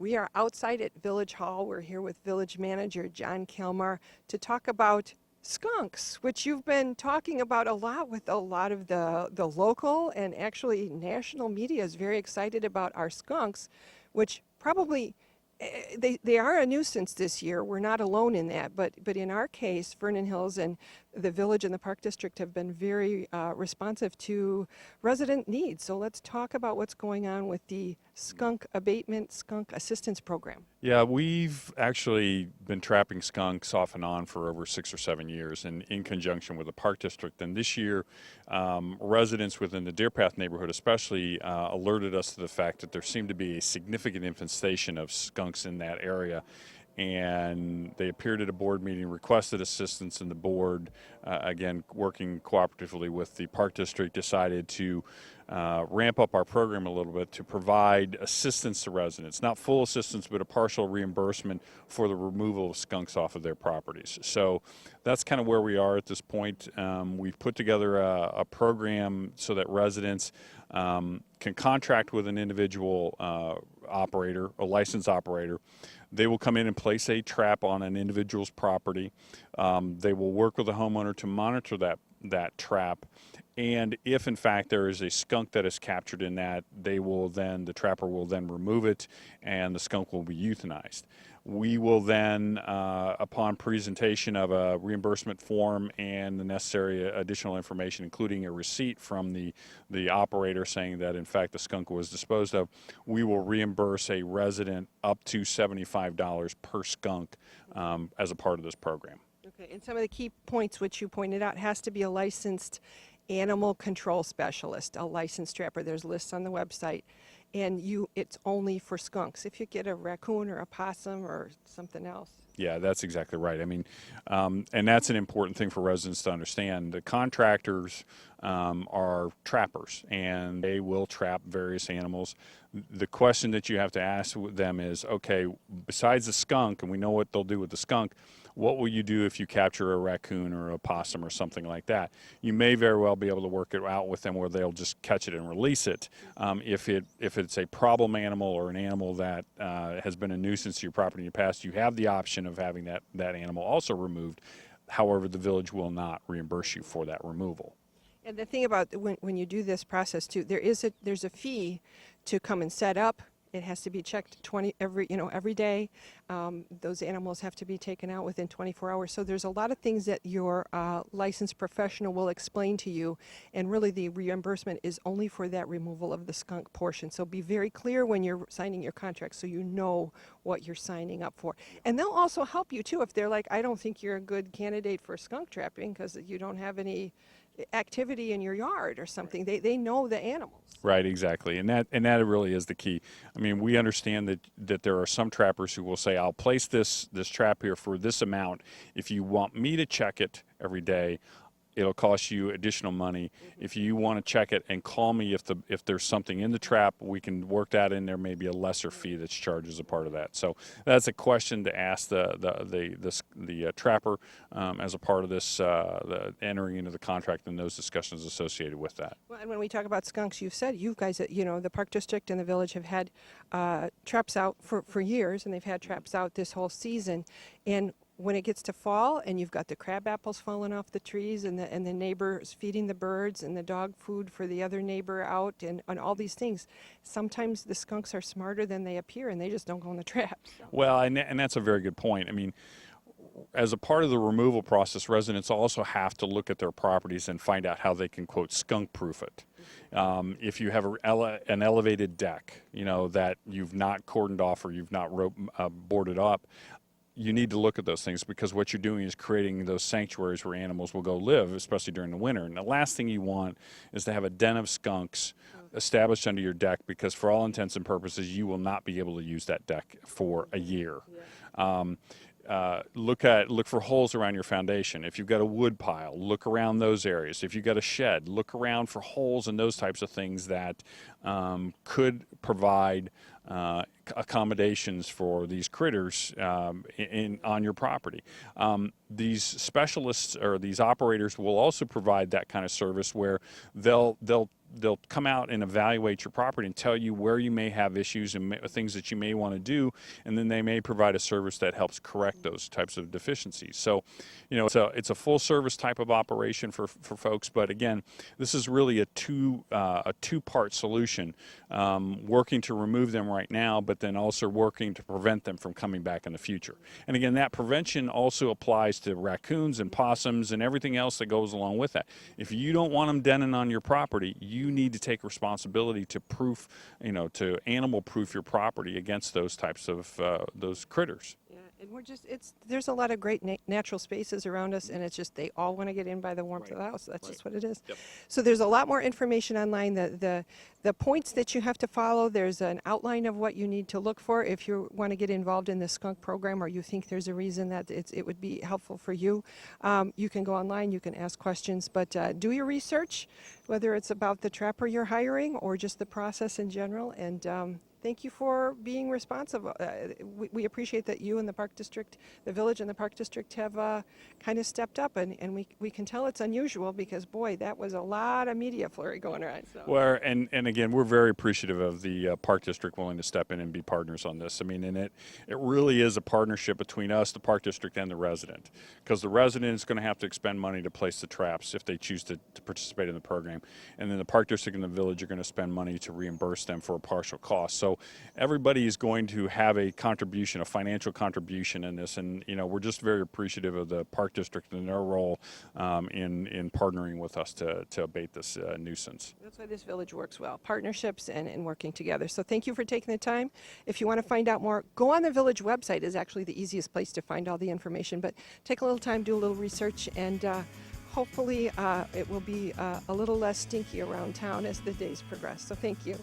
We are outside at Village Hall. We're here with Village Manager John Kilmar to talk about skunks, which you've been talking about a lot with a lot of the local and actually national media is very excited about our skunks, which probably they are a nuisance this year. We're not alone in that, but in our case, Vernon Hills and the village and the Park District have been very responsive to resident needs. So let's talk about what's going on with the skunk abatement, skunk assistance program. Yeah, we've actually been trapping skunks off and on for over 6 or 7 years in conjunction with the Park District. And this year, residents within the Deer Path neighborhood especially alerted us to the fact that there seemed to be a significant infestation of skunks in that area. And they appeared at a board meeting, requested assistance, and the board, again, working cooperatively with the Park District, decided to ramp up our program a little bit to provide assistance to residents. Not full assistance, but a partial reimbursement for the removal of skunks off of their properties. So that's kind of where we are at this point. We've put together a program so that residents can contract with an individual operator, a licensed operator. They will come in and place a trap on an individual's property. They will work with the homeowner to monitor that trap. And if in fact there is a skunk that is captured in that, the trapper will then remove it and the skunk will be euthanized. We will then, upon presentation of a reimbursement form and the necessary additional information, including a receipt from the operator saying that in fact the skunk was disposed of, we will reimburse a resident up to $75 per skunk as a part of this program. Okay, and some of the key points which you pointed out has to be a licensed animal control specialist, a licensed trapper. There's lists on the website. And it's only for skunks. If you get a raccoon or a possum or something else. Yeah, that's exactly right. I mean, and that's an important thing for residents to understand. The contractors are trappers, and they will trap various animals. The question that you have to ask them is, okay, besides the skunk, and we know what they'll do with the skunk, what will you do if you capture a raccoon or a possum or something like that? You may very well be able to work it out with them where they'll just catch it and release it. If it's a problem animal or an animal that has been a nuisance to your property in the past, you have the option of having that animal also removed. However, the village will not reimburse you for that removal. And the thing about when you do this process too, there's a fee to come and set up. It has to be checked every day. Those animals have to be taken out within 24 hours. So there's a lot of things that your licensed professional will explain to you. And really the reimbursement is only for that removal of the skunk portion. So be very clear when you're signing your contract so you know what you're signing up for. And they'll also help you too if they're like, I don't think you're a good candidate for skunk trapping because you don't have any activity in your yard or something. They know the animals. Right, exactly, and that really is the key. I mean, we understand that there are some trappers who will say, "I'll place this trap here for this amount. If you want me to check it every day, it'll cost you additional money. If you want to check it and call me if there's something in the trap, we can work that in. There may be a lesser fee that's charged as a part of that." So that's a question to ask the trapper as a part of this the entering into the contract and those discussions associated with that. Well, and when we talk about skunks, you've said you guys, the Park District and the village have had traps out for years, and they've had traps out this whole season. And when it gets to fall and you've got the crab apples falling off the trees and the neighbors feeding the birds and the dog food for the other neighbor out and all these things, sometimes the skunks are smarter than they appear and they just don't go in the traps. So. Well, and that's a very good point. I mean, as a part of the removal process, residents also have to look at their properties and find out how they can, quote, skunk proof it. If you have an elevated deck, that you've not cordoned off or you've not boarded up, you need to look at those things because what you're doing is creating those sanctuaries where animals will go live, especially during the winter. And the last thing you want is to have a den of skunks established under your deck because for all intents and purposes, you will not be able to use that deck for a year. Look for holes around your foundation. If you've got a wood pile, look around those areas. If you've got a shed, look around for holes and those types of things that could provide accommodations for these critters on your property. These specialists or these operators will also provide that kind of service where they'll they'll come out and evaluate your property and tell you where you may have issues and things that you may want to do, and then they may provide a service that helps correct those types of deficiencies. So, it's a full service type of operation for folks. But again, this is really a two-part solution, working to remove them right now, but then also working to prevent them from coming back in the future. And again, that prevention also applies to raccoons and possums and everything else that goes along with that. If you don't want them denning on your property, you need to take responsibility to to animal proof your property against those types of those critters. Yeah, and there's a lot of great natural spaces around us, and it's just they all want to get in by the warmth of the house. That's just what it is. Yep. So there's a lot more information online. The points that you have to follow, there's an outline of what you need to look for if you want to get involved in the skunk program, or you think there's a reason that it would be helpful for you. You can go online, you can ask questions, but do your research, whether it's about the trapper you're hiring or just the process in general. And thank you for being responsive. We appreciate that you and the Park District, the village and the Park District have kind of stepped up, and we can tell it's unusual because, boy, that was a lot of media flurry going around. So. Well, and again, we're very appreciative of the Park District willing to step in and be partners on this. I mean, and it really is a partnership between us, the Park District, and the resident, because the resident is going to have to expend money to place the traps if they choose to participate in the program, and then the Park District and the village are going to spend money to reimburse them for a partial cost. So everybody is going to have a contribution, a financial contribution in this, and we're just very appreciative of the Park District and their role in partnering with us to abate this nuisance. That's why this village works well, partnerships and working together. So thank you for taking the time. If you want to find out more, go on the village website is actually the easiest place to find all the information, but take a little time, do a little research, and hopefully it will be a little less stinky around town as the days progress. So thank you.